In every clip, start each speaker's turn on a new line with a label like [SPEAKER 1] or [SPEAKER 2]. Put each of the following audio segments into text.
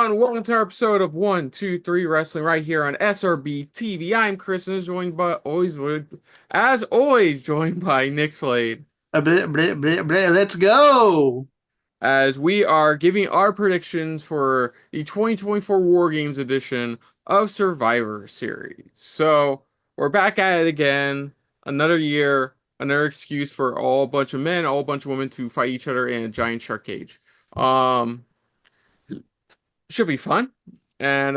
[SPEAKER 1] everyone, welcome to our episode of 1, 2, 3 Wrestling right here on SRB TV. I'm Chris and is joined by as always joined by Nick Slade.
[SPEAKER 2] Let's go.
[SPEAKER 1] As we are giving our predictions for the 2024 War Games edition of Survivor Series. So we're back at it again, another year, another excuse for all bunch of men, all bunch of women to fight each other in a giant shark cage. Um should be fun. And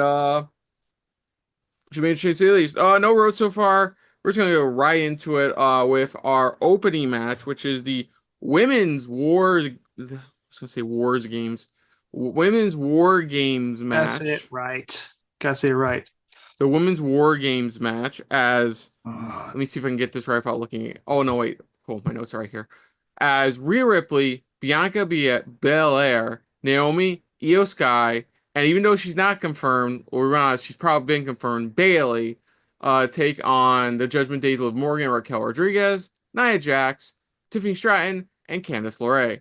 [SPEAKER 1] should be interesting to say the least. No road so far. We're just gonna go right into it with our opening match, which is the women's wars. I was gonna say wars games, women's war games
[SPEAKER 2] That's it,
[SPEAKER 1] match.
[SPEAKER 2] right. Gotta say it right.
[SPEAKER 1] The women's war games match. As
[SPEAKER 2] Uh,
[SPEAKER 1] let me see if I can get this right without looking at. Oh no, wait. Cool, my notes are right here. As Rhea Ripley, Bianca Belair, Naomi, Io Sky, and even though she's not confirmed, or we're honest, she's probably been confirmed, Bailey, take on the Judgment Days of Morgan, Raquel Rodriguez, Nia Jax, Tiffany Stratton, and Candice LeRae.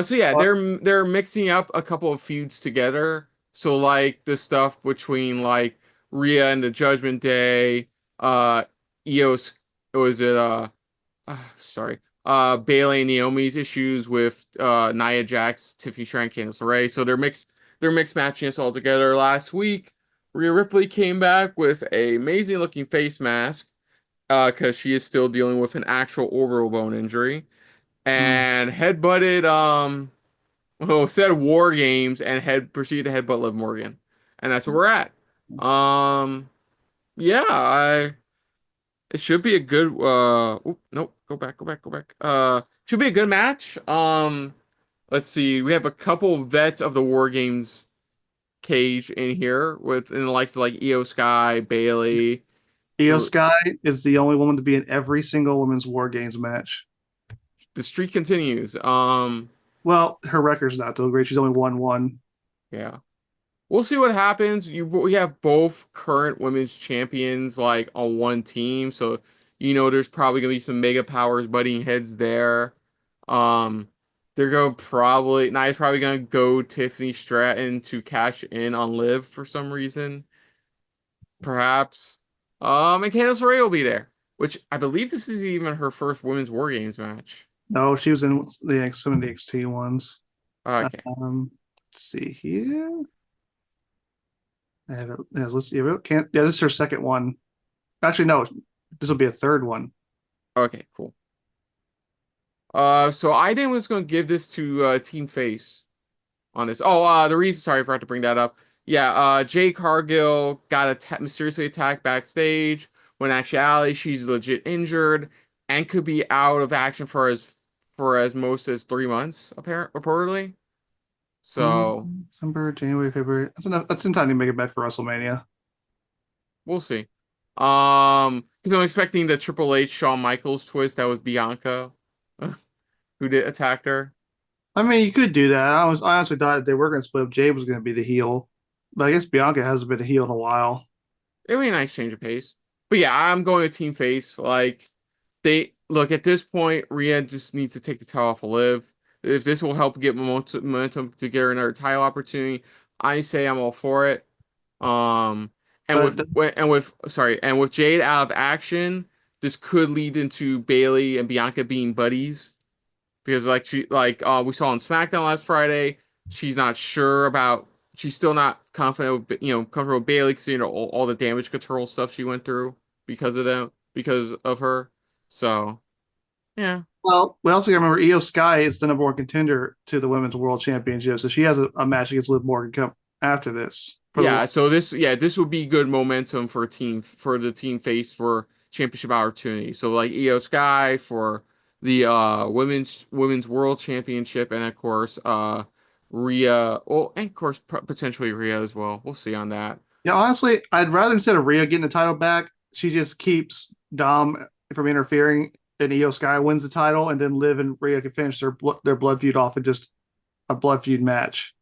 [SPEAKER 1] So yeah,
[SPEAKER 2] but
[SPEAKER 1] they're mixing up a couple of feuds together. So like the stuff between like Rhea and the Judgment Day, Io's was it sorry. Bailey and Naomi's issues with Nia Jax, Tiffany Stratton, Candice LeRae. So they're mixed matching us all together. Last week, Rhea Ripley came back with a amazing looking face mask because she is still dealing with an actual orbital bone injury
[SPEAKER 2] mm,
[SPEAKER 1] and headbutted said War Games and head proceeded to headbutt Liv Morgan, and that's where we're at. Um yeah, I it should be a good nope, go back. Should be a good match. Let's see. We have a couple vets of the War Games cage in here with in the likes of like Io Sky, Bailey.
[SPEAKER 2] Io
[SPEAKER 1] The
[SPEAKER 2] Sky is the only woman to be in every single women's War Games match.
[SPEAKER 1] streak continues.
[SPEAKER 2] Well, her record's not too great. She's only won one.
[SPEAKER 1] Yeah. We'll see what happens. We have both current women's champions like on one team, so there's probably gonna be some mega powers butting heads there. Um, they're going probably Nia's probably gonna go Tiffany Stratton to cash in on Liv for some reason, perhaps. And Candice LeRae will be there, which I believe this is even her first women's War Games match.
[SPEAKER 2] No, she was in some of the XT ones.
[SPEAKER 1] Okay,
[SPEAKER 2] Let's see here. I have it. Let's see. Can't. Yeah, this is her second one. Actually, no. This will be a third one.
[SPEAKER 1] okay, cool. So I then was gonna give this to Team Face on this. Oh, the reason, sorry, I forgot to bring that up. Yeah, Jay Cargill got mysteriously attacked backstage when in actuality she's legit injured and could be out of action for as most as 3 months, reportedly. So
[SPEAKER 2] December, January, February. That's enough. That's in time to make it back for WrestleMania.
[SPEAKER 1] we'll see. Because I'm expecting the Triple H Shawn Michaels twist that was Bianca who did attack her.
[SPEAKER 2] I mean, you could do that. I honestly thought they were going to split up. Jade was going to be the heel, but I guess Bianca hasn't been a heel in a while.
[SPEAKER 1] It'd be a nice change of pace. But yeah, I'm going to Team Face. Like they look at this point, Rhea just needs to take the title off of Liv. If this will help get momentum to get her another title opportunity, I say I'm all for it. Um, and
[SPEAKER 2] But
[SPEAKER 1] with Jade out of action, this could lead into Bailey and Bianca being buddies because we saw on SmackDown last Friday, she's not sure about she's still not confident with comfortable with Bailey because all the damage control stuff she went through because of her. So yeah.
[SPEAKER 2] well, we also got to remember Io Sky is the number one contender to the Women's World Championship, so she has a match against Liv Morgan come after this for the
[SPEAKER 1] Yeah, so this would be good momentum for the team face for championship opportunity. So like Io Sky for the women's world championship, and of course Rhea, well, and of course potentially Rhea as well. We'll see on that.
[SPEAKER 2] yeah. Honestly, I'd rather instead of Rhea getting the title back, she just keeps Dom from interfering, and Io Sky wins the title, and then Liv and Rhea can finish their blood feud off in just a blood feud match.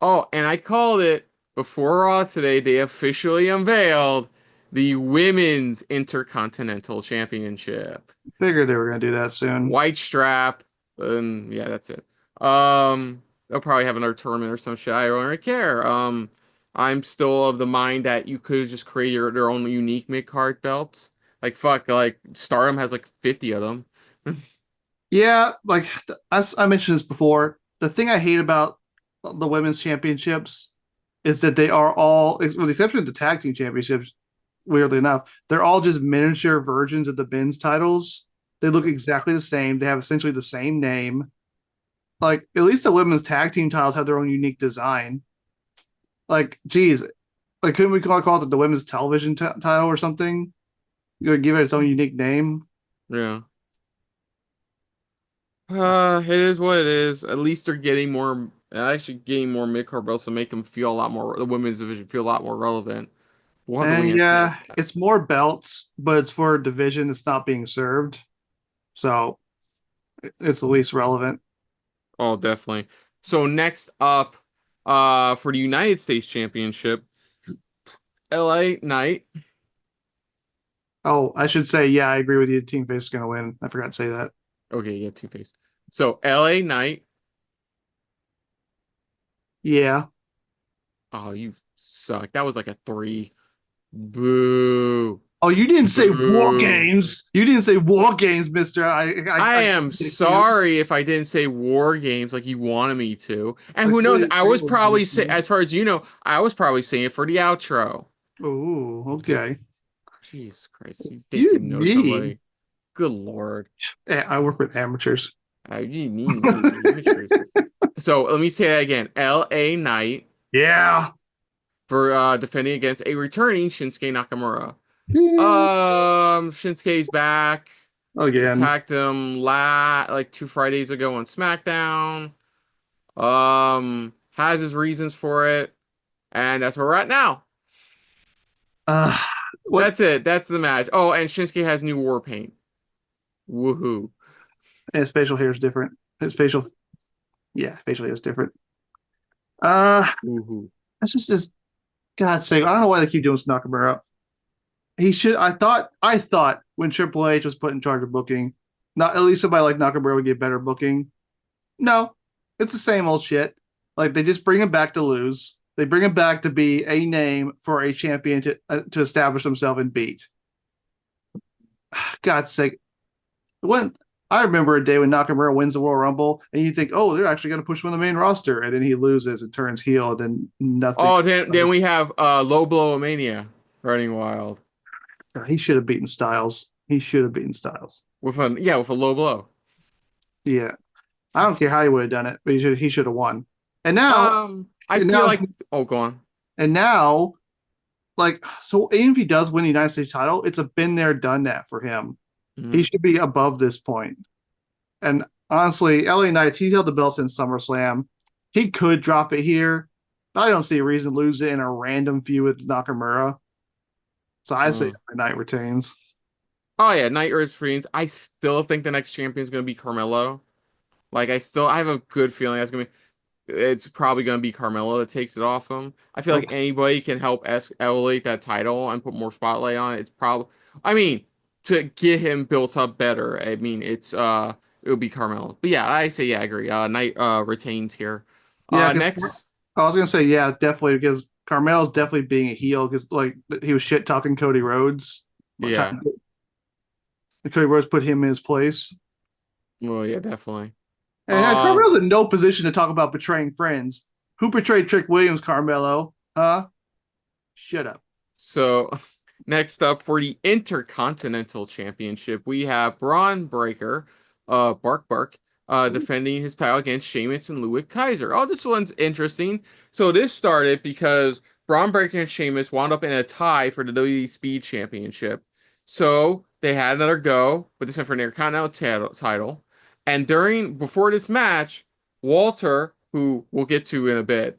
[SPEAKER 1] Oh, and I called it before Raw today. They officially unveiled the women's Intercontinental Championship.
[SPEAKER 2] Figured they were going to do that soon.
[SPEAKER 1] White strap, and yeah, that's it. Um, they'll probably have another tournament or some shit. I don't really care. I'm still of the mind that you could just create their own unique mid-card belts. Like fuck, like Stardom has like 50 of them.
[SPEAKER 2] Yeah, like as I mentioned this before, the thing I hate about the women's championships is that they are all, with the exception of the tag team championships, weirdly enough, they're all just miniature versions of the men's titles. They look exactly the same. They have essentially the same name. Like at least the women's tag team titles have their own unique design. Like, geez, like couldn't we call it the women's television title or something? You know, give it its own unique name.
[SPEAKER 1] Yeah. It is what it is. At least they're getting more, actually getting more mid-card belts to make them feel a lot more, the women's division feel a lot more relevant. We'll have to wait
[SPEAKER 2] And
[SPEAKER 1] and see.
[SPEAKER 2] yeah, it's more belts, but it's for a division that's not being served. So it's the least relevant.
[SPEAKER 1] Oh, definitely. So next up, for the United States Championship, LA Knight.
[SPEAKER 2] Oh, I should say, yeah, I agree with you. Team Face is going to win. I forgot to say that.
[SPEAKER 1] Okay, yeah, Two-Face. So LA Knight.
[SPEAKER 2] Yeah.
[SPEAKER 1] Oh, you suck. That was like a 3. Boo.
[SPEAKER 2] Oh, you didn't say War
[SPEAKER 1] Boo.
[SPEAKER 2] Games. You didn't say War Games, Mister.
[SPEAKER 1] I
[SPEAKER 2] I
[SPEAKER 1] am
[SPEAKER 2] you
[SPEAKER 1] sorry if I didn't say war games like you wanted me to. And
[SPEAKER 2] I
[SPEAKER 1] who knows?
[SPEAKER 2] couldn't
[SPEAKER 1] I
[SPEAKER 2] agree
[SPEAKER 1] was
[SPEAKER 2] with you.
[SPEAKER 1] probably say, as far as you know, I was probably saying it for the outro.
[SPEAKER 2] Oh, okay.
[SPEAKER 1] Jesus Christ, you think
[SPEAKER 2] You
[SPEAKER 1] you know
[SPEAKER 2] mean?
[SPEAKER 1] somebody? Good Lord.
[SPEAKER 2] Yeah, I work with amateurs.
[SPEAKER 1] You need amateurs. So let me say that again. LA Knight
[SPEAKER 2] Yeah.
[SPEAKER 1] for defending against a returning Shinsuke Nakamura.
[SPEAKER 2] Yeah.
[SPEAKER 1] Shinsuke's back.
[SPEAKER 2] Again.
[SPEAKER 1] Attacked him like 2 Fridays ago on SmackDown. Has his reasons for it, and that's where we're at now.
[SPEAKER 2] Uh, what?
[SPEAKER 1] That's it. That's the match. Oh, and Shinsuke has new war paint. Woohoo.
[SPEAKER 2] His facial hair is different. His facial, yeah, facial hair is different. Uh,
[SPEAKER 1] Woohoo.
[SPEAKER 2] that's just God's sake. I don't know why they keep doing this Nakamura. He should. I thought when Triple H was put in charge of booking, not at least somebody like Nakamura would get better booking. No, it's the same old shit. Like they just bring him back to lose. They bring him back to be a name for a champion to establish himself and beat. God's sake. When I remember a day when Nakamura wins the Royal Rumble, and you think, oh, they're actually going to push him on the main roster, and then he loses and turns heel, and then nothing.
[SPEAKER 1] Oh, then we have Low Blow Mania running wild
[SPEAKER 2] He should have beaten Styles. He should have beaten Styles.
[SPEAKER 1] with a low blow.
[SPEAKER 2] Yeah, I don't care how he would have done it, but he should have won. And now,
[SPEAKER 1] I
[SPEAKER 2] and
[SPEAKER 1] feel
[SPEAKER 2] now,
[SPEAKER 1] like go on.
[SPEAKER 2] and now, like, so even if he does win the United States title, it's a been there, done that for him. He
[SPEAKER 1] Mhm.
[SPEAKER 2] should be above this point. And honestly, LA Knights, he held the belt since SummerSlam. He could drop it here, but I don't see a reason to lose it in a random feud with Nakamura. So I say
[SPEAKER 1] Uh,
[SPEAKER 2] LA Knight retains.
[SPEAKER 1] oh yeah, Night Earth Fiends. I still think the next champion is gonna be Carmelo. Like I have a good feeling it's probably going to be Carmelo that takes it off him. I feel like
[SPEAKER 2] Nope.
[SPEAKER 1] anybody can help elevate that title and put more spotlight on it. It's probably, I mean, to get him built up better. I mean, it would be Carmelo. But yeah, I say yeah, I agree. Knight retains here.
[SPEAKER 2] Yeah, because
[SPEAKER 1] Next,
[SPEAKER 2] I was gonna say yeah, definitely because Carmel's definitely being a heel because like he was shit talking Cody Rhodes, but
[SPEAKER 1] yeah,
[SPEAKER 2] Cody Rhodes put him in his place.
[SPEAKER 1] well, yeah, definitely.
[SPEAKER 2] And
[SPEAKER 1] Um,
[SPEAKER 2] Carmelo's in no position to talk about betraying friends. Who betrayed Trick Williams, Carmelo? Huh? Shut up.
[SPEAKER 1] so next up for the Intercontinental Championship, we have Braun Breaker, Bark Bark, defending his title against Sheamus and Ludwig Kaiser. Oh, this one's interesting. So this started because Braun Breaker and Sheamus wound up in a tie for the WWE Speed Championship. So they had another go, but this time for an Intercontinental title. And before this match, Walter, who we'll get to in a bit,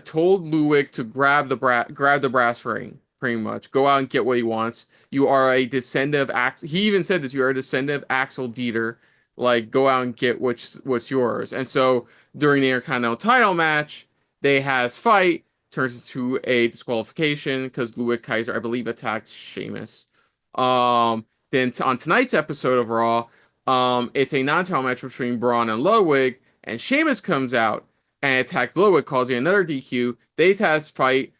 [SPEAKER 1] told Ludwig to grab the brass ring, pretty much. Go out and get what he wants. You are a descendant of Axel. He even said this. You are a descendant of Axel Dieter. Like, go out and get what's yours. And so during the Intercontinental title match, they has fight turns into a disqualification because Ludwig Kaiser, I believe, attacked Sheamus. Then on tonight's episode of Raw, it's a non-title match between Braun and Ludwig, and Sheamus comes out. and attacked Ludwig, causing another DQ. They has fight.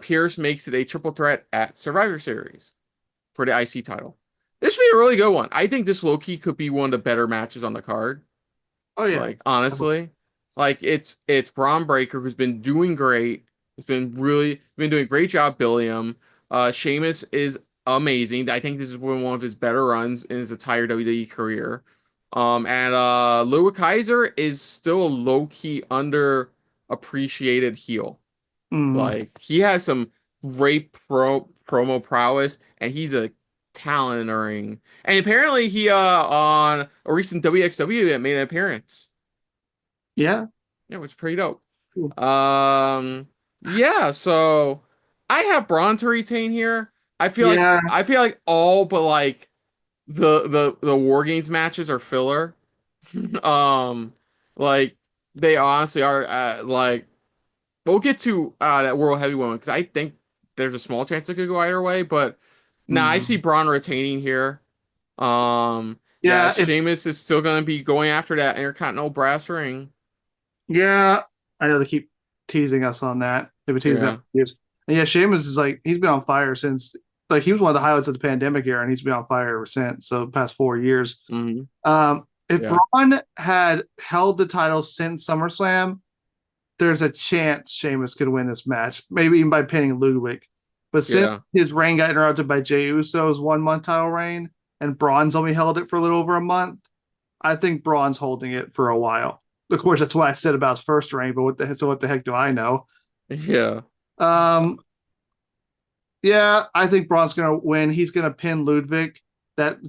[SPEAKER 1] Pierce makes it a triple threat at Survivor Series for the IC title. This should be a really good one. I think this low key could be one of the better matches on the card.
[SPEAKER 2] Oh yeah.
[SPEAKER 1] Like honestly, like it's Braun Breaker who's been doing great. Has been doing a great job building him. Sheamus is amazing. I think this is one of his better runs in his entire WWE career. And Ludwig Kaiser is still a low key underappreciated heel.
[SPEAKER 2] Mm,
[SPEAKER 1] Like he has some great promo prowess, and he's a talent in the ring. And apparently he on a recent WXW event made an appearance.
[SPEAKER 2] yeah.
[SPEAKER 1] Yeah, which is pretty dope.
[SPEAKER 2] Cool.
[SPEAKER 1] Yeah, so I have Braun to retain here.
[SPEAKER 2] Yeah.
[SPEAKER 1] I feel like all but like the War Games matches are filler. Um, like they honestly are. Like we'll get to that World Heavyweight because I think there's a small chance it could go either way. But now I see
[SPEAKER 2] Mm.
[SPEAKER 1] Braun retaining here. Yeah,
[SPEAKER 2] Yeah.
[SPEAKER 1] Sheamus is still gonna be going after that Intercontinental brass ring.
[SPEAKER 2] Yeah. I know they keep teasing us on that. They've been teasing that
[SPEAKER 1] Yeah.
[SPEAKER 2] for years. And yeah, Sheamus is like he's been on fire since like he was one of the highlights of the pandemic era, and he's been on fire ever since. So the past 4 years.
[SPEAKER 1] Hmm.
[SPEAKER 2] If
[SPEAKER 1] Yeah.
[SPEAKER 2] Braun had held the title since SummerSlam, there's a chance Sheamus could win this match, maybe even by pinning Ludwig. But since
[SPEAKER 1] Yeah.
[SPEAKER 2] his reign got interrupted by Jey Uso's 1 month title reign, and Braun's only held it for a little over a month, I think Braun's holding it for a while. Of course, that's what I said about his first reign, but what the heck do I know?
[SPEAKER 1] Yeah.
[SPEAKER 2] Um, yeah, I think Braun's gonna win. He's gonna pin Ludwig.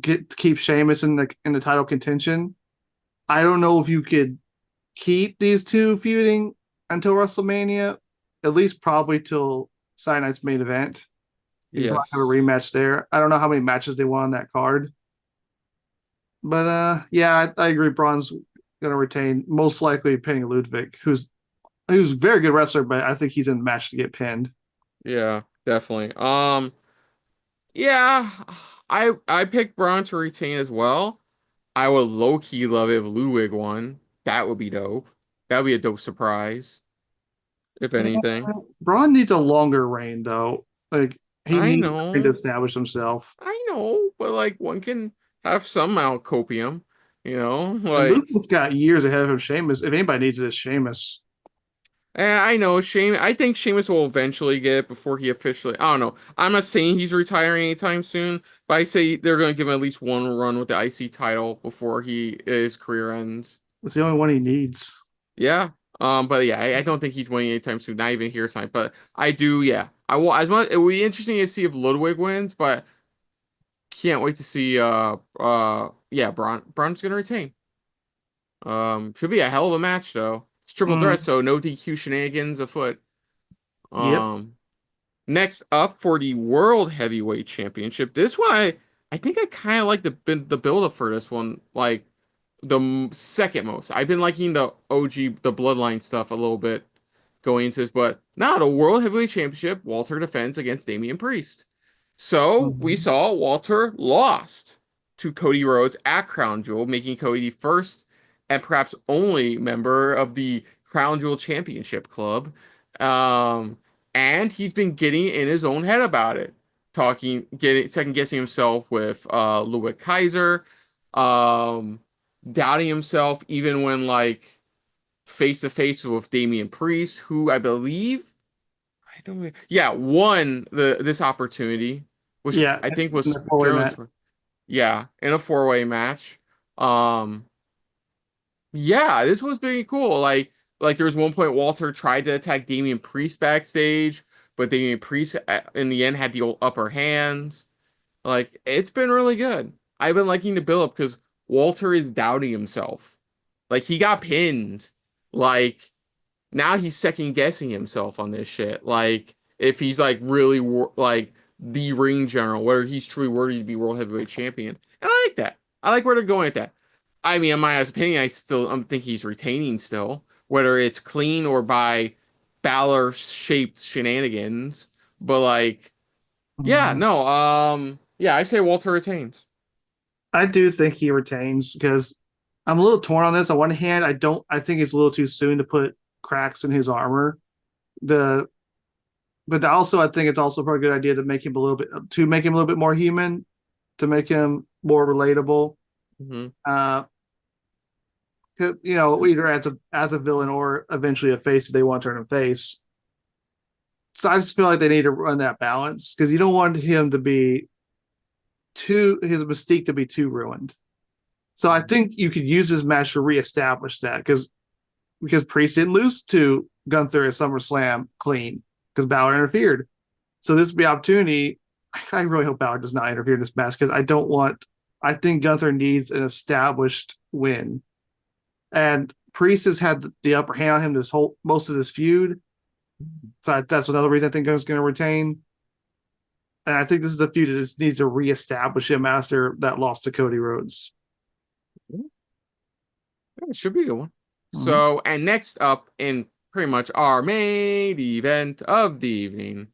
[SPEAKER 2] Keep Sheamus in the title contention. I don't know if you could keep these two feuding until WrestleMania, at least probably till Saturday Night's main event. You can probably have a
[SPEAKER 1] Yes.
[SPEAKER 2] rematch there. I don't know how many matches they want on that card, but yeah, I agree. Braun's gonna retain, most likely pinning Ludwig, who's a very good wrestler, but I think he's in the match to get pinned.
[SPEAKER 1] Yeah, definitely. Yeah, I picked Braun to retain as well. I would low key love it if Ludwig won. That would be dope. That would be a dope surprise, if
[SPEAKER 2] Yeah,
[SPEAKER 1] anything.
[SPEAKER 2] Braun needs a longer reign though. Like he
[SPEAKER 1] I
[SPEAKER 2] needs to
[SPEAKER 1] know,
[SPEAKER 2] establish himself.
[SPEAKER 1] I know, but like one can have some amount of copium, you know?
[SPEAKER 2] And
[SPEAKER 1] Like
[SPEAKER 2] Ludwig's got years ahead of him. Sheamus, if anybody needs it, it's Sheamus.
[SPEAKER 1] I know Shame. I think Sheamus will eventually get it before he officially. I don't know. I'm not saying he's retiring anytime soon, but I say they're going to give him at least one run with the IC title before his career ends.
[SPEAKER 2] It's the only one he needs.
[SPEAKER 1] Yeah. But yeah, I don't think he's winning anytime soon. Not even here tonight. But I do. Yeah. I will. As much. It will be interesting to see if Ludwig wins, but can't wait to see. Yeah. Braun's going to retain. Should be a hell of a match though. It's triple threat,
[SPEAKER 2] Mm,
[SPEAKER 1] so no DQ shenanigans afoot.
[SPEAKER 2] yep.
[SPEAKER 1] Um. Next up for the World Heavyweight Championship. This one, I think I kind of like the build up for this one, like second most. I've been liking the OG, the Bloodline stuff a little bit going into this, but now the World Heavyweight Championship, Walter defends against Damian Priest. So we
[SPEAKER 2] Mhm.
[SPEAKER 1] saw Walter lost to Cody Rhodes at Crown Jewel, making Cody the first and perhaps only member of the Crown Jewel Championship Club. Um, and he's been getting in his own head about it, getting second guessing himself with Ludwig Kaiser, um, doubting himself even when like face to face with Damian Priest, who I believe I don't really, yeah, won this opportunity, which
[SPEAKER 2] Yeah,
[SPEAKER 1] I think
[SPEAKER 2] in
[SPEAKER 1] was
[SPEAKER 2] the four-way
[SPEAKER 1] German's,
[SPEAKER 2] match.
[SPEAKER 1] yeah, in a four-way match. Um, yeah, this was pretty cool. Like there was one point Walter tried to attack Damian Priest backstage, but Damian Priest in the end had the upper hand. Like it's been really good. I've been liking the build up because Walter is doubting himself. Like he got pinned. Like now he's second guessing himself on this shit. Like if he's like really like the ring general, whether he's truly worthy to be world heavyweight champion. And I like that. I like where they're going at that. I mean, in my honest opinion, I'm think he's retaining still, whether it's clean or by Balor shaped shenanigans. But like, yeah,
[SPEAKER 2] Mhm.
[SPEAKER 1] no, yeah, I say Walter retains.
[SPEAKER 2] I do think he retains because I'm a little torn on this. On one hand, I don't. I think it's a little too soon to put cracks in his armor. The but also I think it's also probably a good idea to make him a little bit more human, to make him more relatable.
[SPEAKER 1] Hmm.
[SPEAKER 2] Uh, either as a villain or eventually a face if they want to turn him face. So I just feel like they need to run that balance because you don't want him to be his mystique to be too ruined. So I think you could use this match to reestablish that because Priest didn't lose to Gunther at SummerSlam clean because Balor interfered. So this would be opportunity. I really hope Balor does not interfere in this match because I think Gunther needs an established win. And Priest has had the upper hand on him most of this feud. So that's another reason I think Gunther's going to retain. And I think this is a feud that just needs to reestablish him after that loss to Cody Rhodes.
[SPEAKER 1] Yeah, it should be a good one.
[SPEAKER 2] Mm-hmm.
[SPEAKER 1] So, and next up in pretty much our main event of the evening,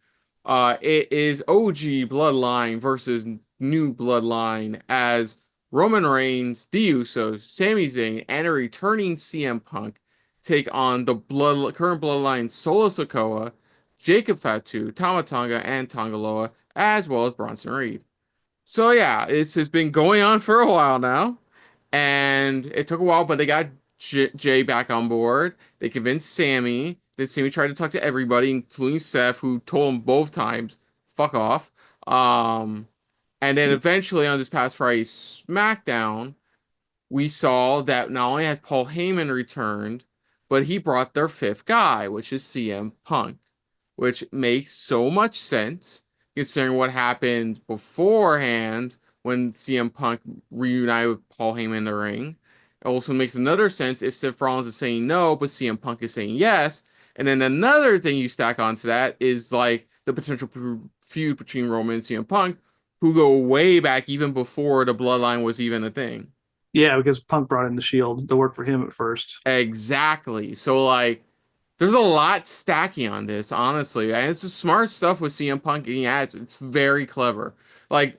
[SPEAKER 1] it is OG Bloodline versus New Bloodline as Roman Reigns, The Usos, Sami Zayn, and a returning CM Punk take on the current Bloodline Solo Sikoa, Jacob Fatu, Tama Tonga, and Tongaloa, as well as Bronson Reed. So yeah, this has been going on for a while now, and it took a while, but they got Jay back on board. They convinced Sammy. Then Sammy tried to talk to everybody, including Seth, who told him both times, "Fuck off." Um, and then eventually on this past Friday's SmackDown, we saw that not only has Paul Heyman returned, but he brought their fifth guy, which is CM Punk, which makes so much sense considering what happened beforehand when CM Punk reunited with Paul Heyman in the ring. It also makes another sense if Seth Rollins is saying no, but CM Punk is saying yes. And then another thing you stack onto that is like the potential feud between Roman and CM Punk, who go way back even before the bloodline was even a thing.
[SPEAKER 2] Yeah, because Punk brought in the Shield to work for him at first.
[SPEAKER 1] Exactly. So like there's a lot stacking on this, honestly. And it's just smart stuff with CM Punk getting ads. It's very clever. Like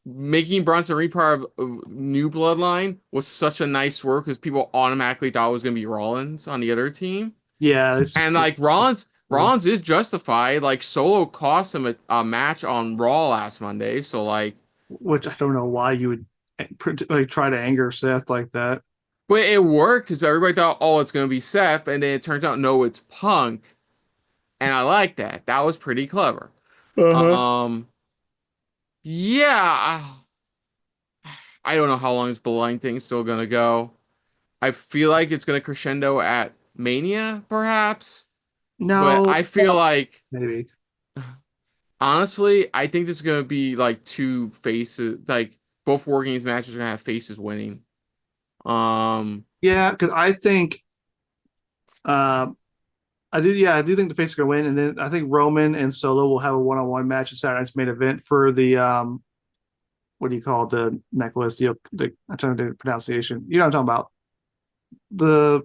[SPEAKER 1] making Bronson Reed part of New Bloodline was such a nice work because people automatically thought it was going to be Rollins on the other team.
[SPEAKER 2] Yeah,
[SPEAKER 1] And like Rollins is justified. Like Solo cost him a match on Raw last Monday. So like,
[SPEAKER 2] which I don't know why you would like try to anger Seth like that.
[SPEAKER 1] but it worked because everybody thought, oh, it's going to be Seth. And then it turns out, no, it's Punk. And I like that. That was pretty clever.
[SPEAKER 2] Uh-huh.
[SPEAKER 1] Um, yeah, I don't know how long this blind thing's still gonna go. I feel like it's gonna crescendo at Mania, perhaps, but
[SPEAKER 2] No,
[SPEAKER 1] I feel like
[SPEAKER 2] maybe.
[SPEAKER 1] honestly, I think this is gonna be like two faces, like both War Games matches are gonna have faces winning. Um,
[SPEAKER 2] Yeah, because I think uh, I do think the face is gonna win, and then I think Roman and Solo will have a one-on-one match at Saturday night's main event for the what do you call it, the necklace deal? I'm trying to do the pronunciation. You know what I'm talking about? The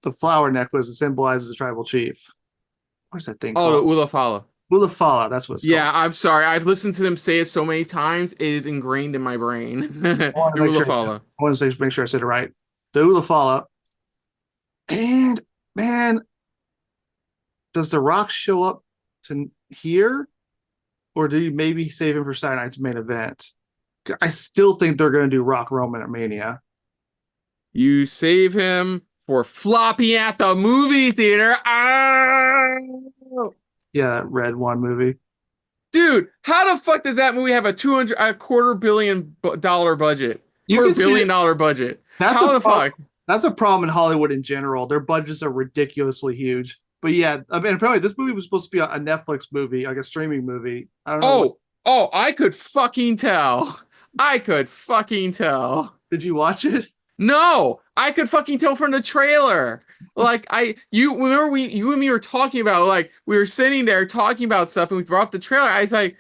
[SPEAKER 2] the flower necklace that symbolizes the tribal chief. What is that thing
[SPEAKER 1] oh, the
[SPEAKER 2] called?
[SPEAKER 1] Ula Fala.
[SPEAKER 2] Ulafala, that's what it's called.
[SPEAKER 1] Yeah, I'm sorry. I've listened to them say it so many times, it is ingrained in my brain.
[SPEAKER 2] I want
[SPEAKER 1] The
[SPEAKER 2] to make
[SPEAKER 1] Ula
[SPEAKER 2] sure
[SPEAKER 1] Fala.
[SPEAKER 2] make sure I said it right. The Ulafala. And man, does The Rock show up to here, or do you maybe save him for Saturday night's main event? I still think they're going to do Rock Roman at Mania.
[SPEAKER 1] You save him for flopping at the movie theater. Ah!
[SPEAKER 2] Yeah, that Red One movie.
[SPEAKER 1] Dude, how the fuck does that movie have a quarter billion dollar budget?
[SPEAKER 2] You
[SPEAKER 1] Quarter
[SPEAKER 2] can see
[SPEAKER 1] billion
[SPEAKER 2] that
[SPEAKER 1] dollar budget.
[SPEAKER 2] that's a
[SPEAKER 1] How the
[SPEAKER 2] problem.
[SPEAKER 1] fuck?
[SPEAKER 2] That's a problem in Hollywood in general. Their budgets are ridiculously huge. But yeah, I mean, apparently this movie was supposed to be a Netflix movie, like a streaming movie. I don't know what.
[SPEAKER 1] Oh, I could fucking tell. I could fucking tell.
[SPEAKER 2] Did you watch it?
[SPEAKER 1] No, I could fucking tell from the trailer. Like you remember you and me were talking about like we were sitting there talking about stuff and we brought up the trailer. I was like,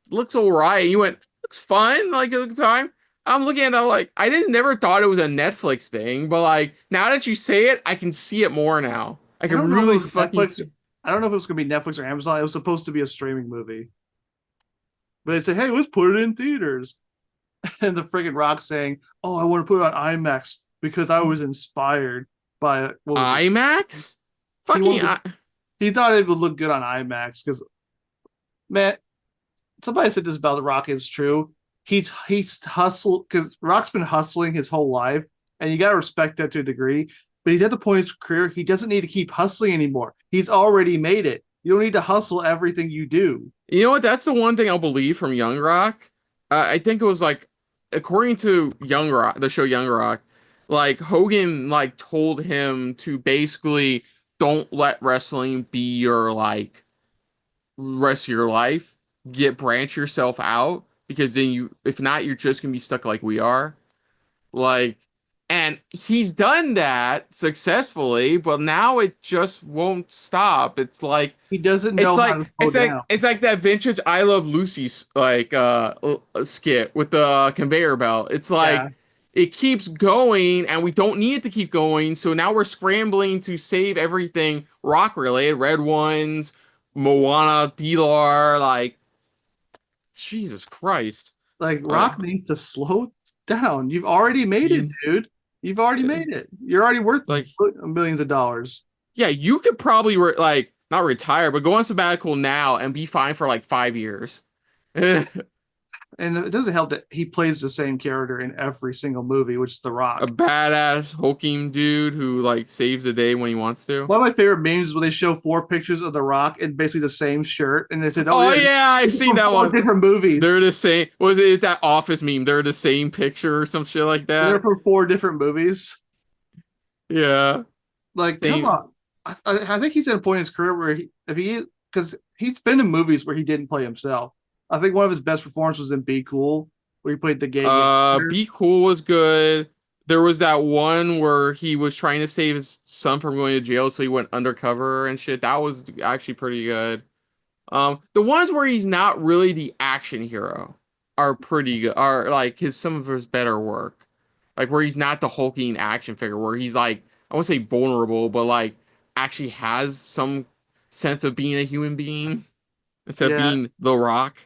[SPEAKER 1] looks all right. And you went, looks fun. Like at the time, I'm looking at it, I'm like, I didn't never thought it was a Netflix thing, but like now that you say it, I can see it more now. I
[SPEAKER 2] I don't
[SPEAKER 1] can
[SPEAKER 2] know if it
[SPEAKER 1] really
[SPEAKER 2] was
[SPEAKER 1] fucking
[SPEAKER 2] Netflix.
[SPEAKER 1] see.
[SPEAKER 2] I don't know if it was going to be Netflix or Amazon. It was supposed to be a streaming movie. But they said, hey, let's put it in theaters. And the friggin' Rock saying, oh, I want to put it on IMAX because I was inspired. by what was it?
[SPEAKER 1] IMAX?
[SPEAKER 2] He
[SPEAKER 1] Fucking
[SPEAKER 2] wanted he thought it would look good on IMAX because man, somebody said this about The Rock is true. He's hustled because Rock's been hustling his whole life, and you gotta respect that to a degree. But he's at the point in his career he doesn't need to keep hustling anymore. He's already made it. You don't need to hustle everything you do.
[SPEAKER 1] You know what? That's the one thing I'll believe from Young Rock. I think it was like, according to Young Rock, the show Young Rock, like Hogan like told him to basically don't let wrestling be your like rest of your life. Get branch yourself out because then you, if not, you're just gonna be stuck like we are. Like, and he's done that successfully, but now it just won't stop.
[SPEAKER 2] He doesn't know how to slow down.
[SPEAKER 1] It's like that vintage I Love Lucy like skit with the conveyor belt. It's
[SPEAKER 2] Yeah,
[SPEAKER 1] like it keeps going and we don't need it to keep going. So now we're scrambling to save everything rock related, Red Ones, Moana, Dilar, like Jesus Christ.
[SPEAKER 2] like
[SPEAKER 1] Uh,
[SPEAKER 2] Rock needs to slow down. You've already made it,
[SPEAKER 1] you,
[SPEAKER 2] dude. You've already made it. You're already worth
[SPEAKER 1] like
[SPEAKER 2] millions of dollars.
[SPEAKER 1] yeah, you could probably like not retire, but go on sabbatical now and be fine for like 5 years. A
[SPEAKER 2] And it doesn't help that he plays the same character in every single movie, which is The Rock.
[SPEAKER 1] badass hulking dude who like saves the day when he wants to.
[SPEAKER 2] One of my favorite memes is when they show four pictures of The Rock in basically the same shirt, and they said, "Oh
[SPEAKER 1] Oh
[SPEAKER 2] yeah,
[SPEAKER 1] yeah, I've
[SPEAKER 2] this is
[SPEAKER 1] seen
[SPEAKER 2] from
[SPEAKER 1] that
[SPEAKER 2] four
[SPEAKER 1] one.
[SPEAKER 2] different
[SPEAKER 1] They're
[SPEAKER 2] movies.
[SPEAKER 1] the same. Was it is that Office meme? They're the same picture or some shit like
[SPEAKER 2] They're
[SPEAKER 1] that.
[SPEAKER 2] from four different movies."
[SPEAKER 1] Yeah,
[SPEAKER 2] Like, come
[SPEAKER 1] same.
[SPEAKER 2] on. I think he's at a point in his career where if he, because he's been in movies where he didn't play himself. I think one of his best performances was in Be Cool, where he played the gay gangster.
[SPEAKER 1] Be Cool was good. There was that one where he was trying to save his son from going to jail, so he went undercover and shit. That was actually pretty good. The ones where he's not really the action hero are pretty good. Are like his some of his better work. Like where he's not the hulking action figure, where he's like I won't say vulnerable, but like actually has some sense of being a human being instead of
[SPEAKER 2] Yeah,
[SPEAKER 1] being The Rock.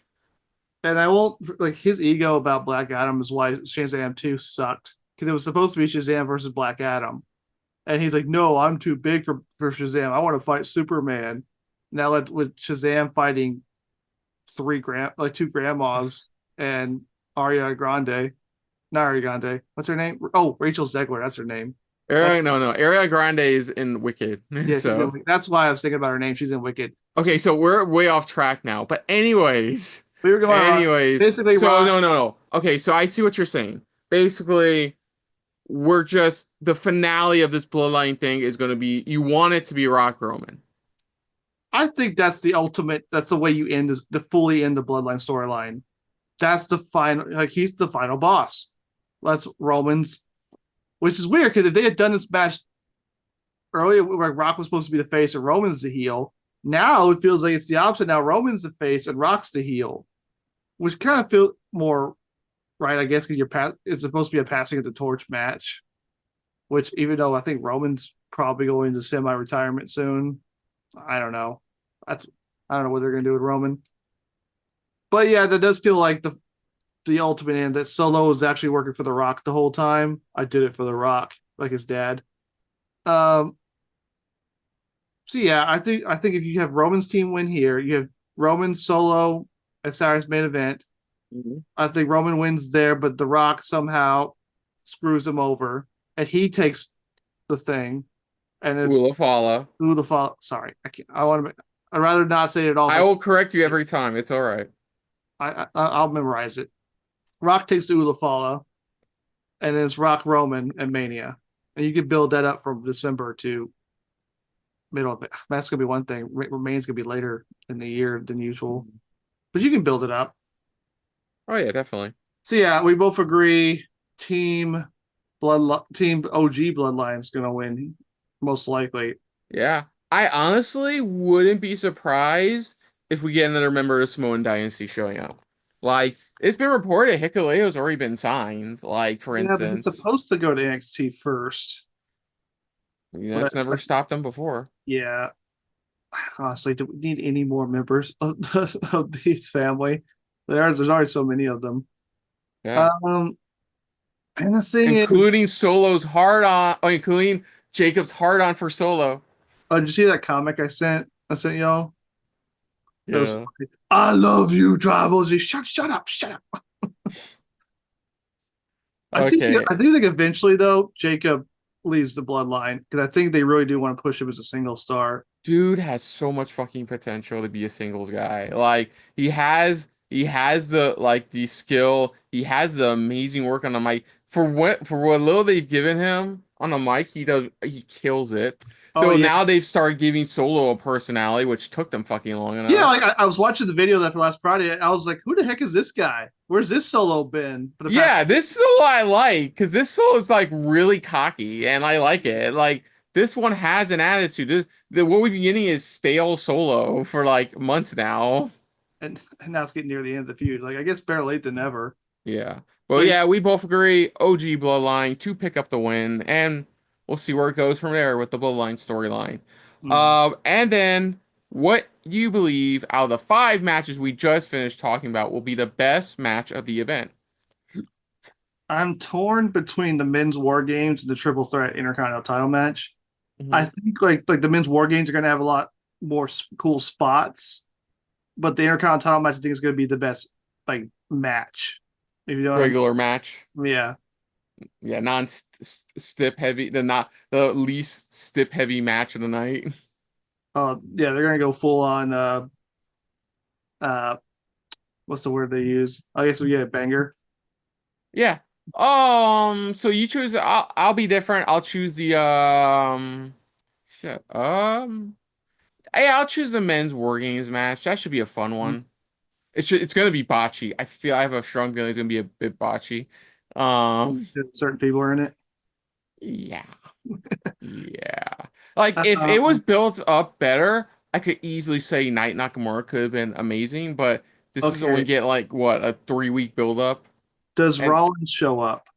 [SPEAKER 2] and I won't like his ego about Black Adam is why Shazam 2 sucked because it was supposed to be Shazam versus Black Adam, and he's like, "No, I'm too big for Shazam. I want to fight Superman." Now with Shazam fighting two grandmas and Ariana Grande, not Ariana Grande. What's her name? Oh, Rachel Zegler. That's her name. That's
[SPEAKER 1] No. Ariana Grande is in Wicked.
[SPEAKER 2] yeah, she's in.
[SPEAKER 1] So
[SPEAKER 2] That's why I was thinking about her name. She's in Wicked.
[SPEAKER 1] okay, so we're way off track now. But
[SPEAKER 2] We were going on.
[SPEAKER 1] anyways,
[SPEAKER 2] Basically,
[SPEAKER 1] so
[SPEAKER 2] Rock.
[SPEAKER 1] no. Okay, so I see what you're saying. Basically, we're just the finale of this bloodline thing is going to be you want it to be Rock Roman.
[SPEAKER 2] I think that's the ultimate. That's the way you end this, the fully end the Bloodline storyline. That's the final. Like he's the final boss. That's Roman's, which is weird because if they had done this match earlier, where Rock was supposed to be the face and Roman's the heel, now it feels like it's the opposite. Now Roman's the face and Rock's the heel, which kind of feel more right, I guess, because it's supposed to be a passing of the torch match. Which even though I think Roman's probably going to semi-retirement soon, I don't know. That's I don't know what they're gonna do with Roman. But yeah, that does feel like the ultimate end that Solo was actually working for The Rock the whole time. I did it for The Rock, like his dad. Um, so yeah, I think if you have Roman's team win here, you have Roman Solo at Saturday's main event.
[SPEAKER 1] Mhm.
[SPEAKER 2] I think Roman wins there, but The Rock somehow screws him over, and he takes the thing, and it's
[SPEAKER 1] Ula Fala.
[SPEAKER 2] who the fuck. Sorry, I can't. I want to. I'd rather not say it at all.
[SPEAKER 1] I will correct you every time. It's all right.
[SPEAKER 2] I'll memorize it. Rock takes the Ulafala, and then it's Rock Roman and Mania, and you can build that up from December to middle of it. That's gonna be one thing. Remain's gonna be later in the year than usual, but you can build it up.
[SPEAKER 1] Oh yeah, definitely.
[SPEAKER 2] So yeah, we both agree. Team OG Bloodline's gonna win most likely.
[SPEAKER 1] Yeah. I honestly wouldn't be surprised if we get another member of the Samoan Dynasty showing up. Like, it's been reported Hikuleo's already been signed, like, for
[SPEAKER 2] Yeah, but he's
[SPEAKER 1] instance.
[SPEAKER 2] supposed to go to NXT first.
[SPEAKER 1] You know,
[SPEAKER 2] But
[SPEAKER 1] that's never stopped them before.
[SPEAKER 2] yeah, honestly, do we need any more members of these family? There's already so many of them.
[SPEAKER 1] Yeah.
[SPEAKER 2] Um, and the thing is,
[SPEAKER 1] Including Solo's hard on, oh, including Jacob's hard on for Solo.
[SPEAKER 2] Oh, did you see that comic I sent? I sent y'all. That was
[SPEAKER 1] Yeah.
[SPEAKER 2] funny. I love you, tribals. You shut up, shut up.
[SPEAKER 1] Okay.
[SPEAKER 2] I think like eventually though, Jacob leaves the bloodline because I think they really do want to push him as a single star.
[SPEAKER 1] Dude has so much fucking potential to be a singles guy. Like he has the like the skill, he has the amazing work on the mic. For what little they've given him on the mic, he kills it.
[SPEAKER 2] Oh
[SPEAKER 1] Though
[SPEAKER 2] yeah,
[SPEAKER 1] now they've started giving Solo a personality, which took them fucking long
[SPEAKER 2] yeah.
[SPEAKER 1] enough.
[SPEAKER 2] Like I was watching the video that for last Friday. I was like, who the heck is this guy? Where's this solo been for the past?
[SPEAKER 1] Yeah, this Solo I like because this Solo is like really cocky and I like it. Like this one has an attitude. What we've been getting is stale Solo for like months now.
[SPEAKER 2] And now it's getting near the end of the feud. Like I guess better late than never.
[SPEAKER 1] Yeah. Well,
[SPEAKER 2] But
[SPEAKER 1] yeah, we both agree OG Bloodline to pick up the win, and we'll see where it goes from there with the Bloodline storyline.
[SPEAKER 2] mm,
[SPEAKER 1] And then what do you believe out of the five matches we just finished talking about will be the best match of the event?
[SPEAKER 2] I'm torn between the men's war games and the triple threat intercontinental title match. I
[SPEAKER 1] Hmm.
[SPEAKER 2] think like the men's war games are going to have a lot more cool spots, but the intercontinental match I think is going to be the best like match. If you know what I
[SPEAKER 1] Regular match.
[SPEAKER 2] mean? Yeah.
[SPEAKER 1] Yeah, non-stip heavy, the not the least stip heavy match of the night.
[SPEAKER 2] Yeah, they're going to go full on uh what's the word they use? I guess we get a banger.
[SPEAKER 1] Yeah. So you choose I'll be different. I'll choose the shit. I'll choose the men's War Games match. That should be a fun one. It's gonna be botchy. I have a strong feeling it's gonna be a bit botchy. Um
[SPEAKER 2] Certain people are in it.
[SPEAKER 1] yeah. Yeah. Like if it was
[SPEAKER 2] Um,
[SPEAKER 1] built up better, I could easily say Night Nakamura could have been amazing, but this is only
[SPEAKER 2] okay.
[SPEAKER 1] get like what, a 3 week build up.
[SPEAKER 2] Does
[SPEAKER 1] And
[SPEAKER 2] Rollins show up?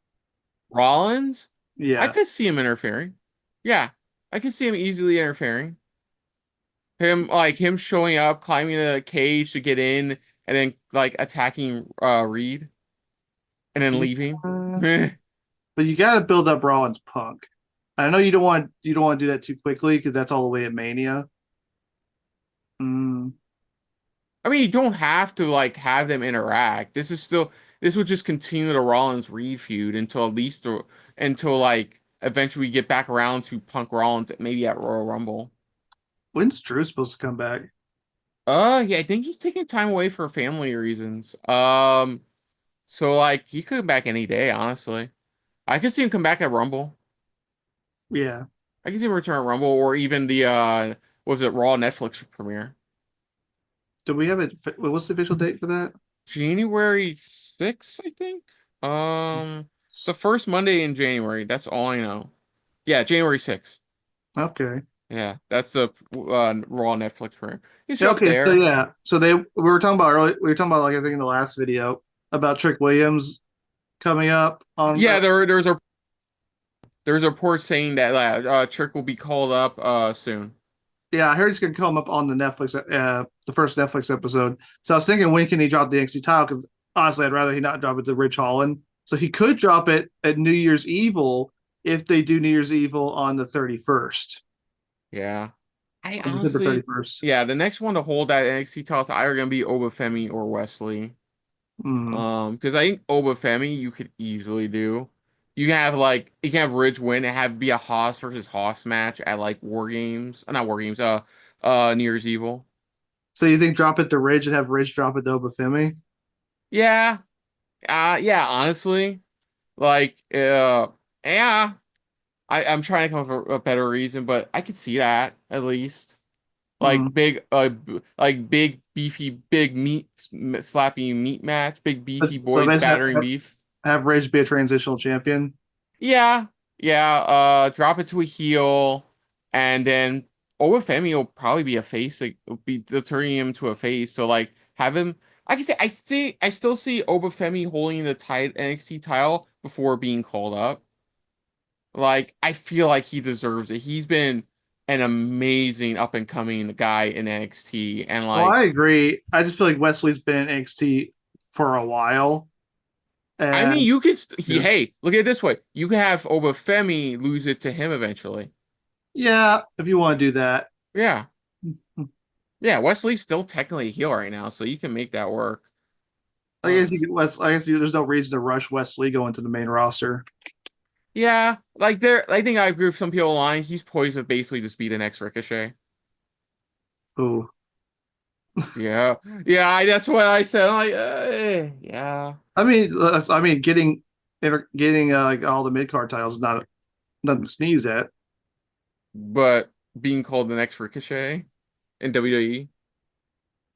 [SPEAKER 1] Rollins, I
[SPEAKER 2] Yeah.
[SPEAKER 1] could see him interfering. Yeah, I could see him easily interfering. Him showing up, climbing the cage to get in, and then like attacking Reed and then leaving.
[SPEAKER 2] Yeah. But you got to build up Rollins Punk. I know you don't want to do that too quickly because that's all the way at Mania. Mm,
[SPEAKER 1] I mean, you don't have to like have them interact. This would just continue the Rollins Reed feud until at least until like eventually we get back around to Punk Rollins maybe at Royal Rumble.
[SPEAKER 2] when's Drew supposed to come back?
[SPEAKER 1] Yeah, I think he's taking time away for family reasons. So like he could come back any day, honestly. I could see him come back at Rumble.
[SPEAKER 2] Yeah.
[SPEAKER 1] I can see him return at Rumble or even the what was it, Raw Netflix premiere.
[SPEAKER 2] Do we have it? What's the official date for that?
[SPEAKER 1] January 6th, I think. It's the first Monday in January. That's all I know. Yeah, January 6th.
[SPEAKER 2] Okay.
[SPEAKER 1] Yeah, that's the Raw Netflix premiere. You
[SPEAKER 2] Yeah,
[SPEAKER 1] show up
[SPEAKER 2] okay. So
[SPEAKER 1] there.
[SPEAKER 2] yeah. So we were talking about earlier. We were talking about like I think in the last video about Trick Williams coming up on.
[SPEAKER 1] Yeah, there's a report saying that Trick will be called up soon.
[SPEAKER 2] Yeah, I heard he's gonna come up on the Netflix, the first Netflix episode. So I was thinking, when can he drop the NXT title? Because honestly, I'd rather he not drop it to Rich Holland. So he could drop it at New Year's Evil if they do New Year's Evil on the 31st,
[SPEAKER 1] Yeah. I
[SPEAKER 2] on December
[SPEAKER 1] honestly,
[SPEAKER 2] 31st.
[SPEAKER 1] yeah, the next one to hold that NXT title is either gonna be Obafemi or Wesley.
[SPEAKER 2] Mm.
[SPEAKER 1] Because I think Obafemi you could easily do. You can have Ridge win and have be a Haas versus Haas match at like War Games, not War Games, New Year's Evil.
[SPEAKER 2] So you think drop it to Ridge and have Ridge drop it to Obafemi?
[SPEAKER 1] Yeah, yeah. Honestly, like, yeah. I'm trying to come up with a better reason, but I could see that at least.
[SPEAKER 2] Mm.
[SPEAKER 1] Like big beefy big meat slapping meat match, big
[SPEAKER 2] But,
[SPEAKER 1] beefy
[SPEAKER 2] so
[SPEAKER 1] boys
[SPEAKER 2] basically
[SPEAKER 1] battering beef.
[SPEAKER 2] have Ridge be a transitional champion.
[SPEAKER 1] Yeah, yeah. Drop it to a heel, and then Obafemi will probably be a face. Like, will be turning him to a face. So like, have him. I can say I still see Obafemi holding the NXT title before being called up. Like, I feel like he deserves it. He's been an amazing up and coming guy in NXT, and
[SPEAKER 2] Well,
[SPEAKER 1] like,
[SPEAKER 2] I agree. I just feel like Wesley's been in NXT for a while,
[SPEAKER 1] I mean,
[SPEAKER 2] and
[SPEAKER 1] you could
[SPEAKER 2] yeah.
[SPEAKER 1] hey, look at it this way: you could have Obafemi lose it to him eventually.
[SPEAKER 2] Yeah, if you want to do that.
[SPEAKER 1] Yeah. Yeah, Wesley's still technically a heel right now, so you can make that work.
[SPEAKER 2] I guess you could I guess there's no reason to rush Wesley going to the main roster.
[SPEAKER 1] Yeah, like I think I agree with some people online. He's poised to basically just be the next Ricochet.
[SPEAKER 2] Ooh.
[SPEAKER 1] Yeah, yeah, that's what I said. I'm like, yeah.
[SPEAKER 2] Getting like all the mid card titles is not nothing to sneeze at.
[SPEAKER 1] But being called the next Ricochet in WWE,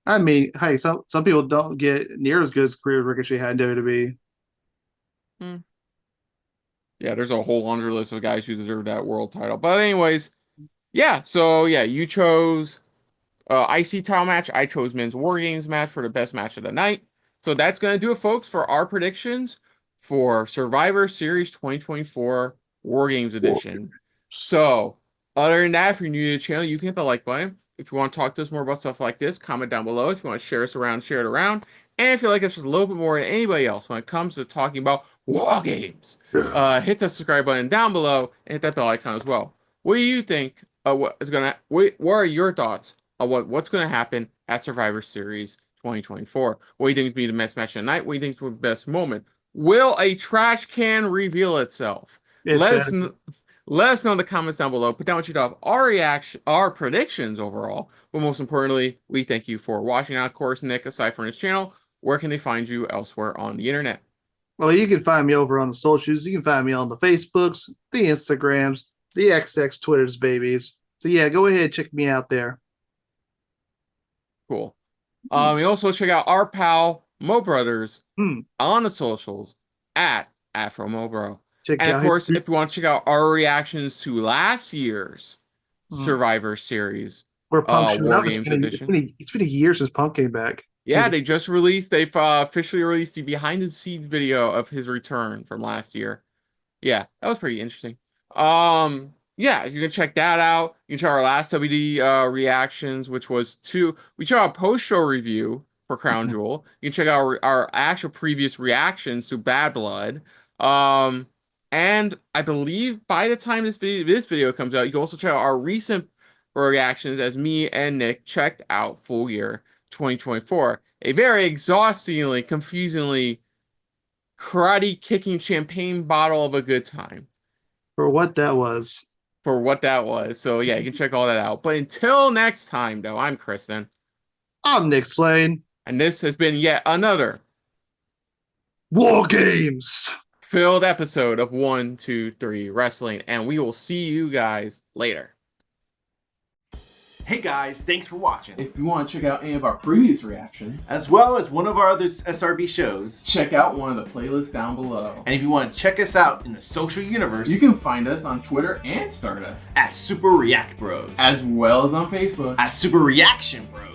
[SPEAKER 2] I mean, hey, some people don't get near as good as career Ricochet had in WWE.
[SPEAKER 1] hmm. Yeah, there's a whole laundry list of guys who deserve that world title. But anyways, yeah. So yeah, you chose IC title match. I chose men's War Games match for the best match of the night. So that's going to do it, folks, for our predictions for Survivor Series 2024 War Games Edition. So, other than that, if you're new to the channel, you can hit the like button. If you want to talk to us more about stuff like this, comment down below. If you want to share us around, share it around. And if you like us just a little bit more than anybody else when it comes to talking about War Games, hit the subscribe button down below and hit that bell icon as well. What do you think? What are your thoughts on what's going to happen at Survivor Series 2024? What do you think is be the best match of the night? What do you think is the best moment? Will a trash can reveal itself?
[SPEAKER 2] It
[SPEAKER 1] Let
[SPEAKER 2] bet.
[SPEAKER 1] us let us know in the comments down below. Put down what you thought of our reaction, our predictions overall. But most importantly, we thank you for watching. Now, of course, Nick, aside from his channel, where can they find you elsewhere on the internet?
[SPEAKER 2] Well, you can find me over on the socials. You can find me on the Facebooks, the Instagrams, the XX Twitters, babies. So yeah, go ahead, check me out there.
[SPEAKER 1] Cool. You also check out our pal Mo Brothers
[SPEAKER 2] Hmm.
[SPEAKER 1] on the socials at AfroMoBro.
[SPEAKER 2] Check
[SPEAKER 1] And of
[SPEAKER 2] out
[SPEAKER 1] course,
[SPEAKER 2] his.
[SPEAKER 1] if you want to check out our reactions to last year's
[SPEAKER 2] Hmm.
[SPEAKER 1] Survivor Series
[SPEAKER 2] Where Punk showed
[SPEAKER 1] War
[SPEAKER 2] up.
[SPEAKER 1] Games edition.
[SPEAKER 2] It's been a year since Punk came back.
[SPEAKER 1] Yeah, they've officially released the behind the scenes video of his return from last year. Yeah, that was pretty interesting. Yeah, you can check that out. You can check our last WD reactions, which was we check out a post-show review for Crown Jewel. You can check out our actual previous reactions to Bad Blood. Um, and I believe by the time this video comes out, you can also check out our recent reactions as me and Nick checked out full year 2024. A very exhaustingly, confusingly karate kicking champagne bottle of a good time
[SPEAKER 2] For what that was.
[SPEAKER 1] for what that was. So yeah, you can check all that out. But until next time, though, I'm Kristen,
[SPEAKER 2] I'm Nick Slade.
[SPEAKER 1] and this has been yet another
[SPEAKER 2] War Games.
[SPEAKER 1] filled episode of 1, 2, 3 Wrestling, and we will see you guys later.
[SPEAKER 3] Hey guys, thanks for watching.
[SPEAKER 1] If you want to check out any of our previous reactions,
[SPEAKER 3] As well as one of our other SRB shows.
[SPEAKER 1] check out one of the playlists down below.
[SPEAKER 3] And if you want to check us out in the social universe,
[SPEAKER 1] You can find us on Twitter and Stardust,
[SPEAKER 3] at Super React Bros.
[SPEAKER 1] as well as on Facebook.
[SPEAKER 3] At Super Reaction Bros.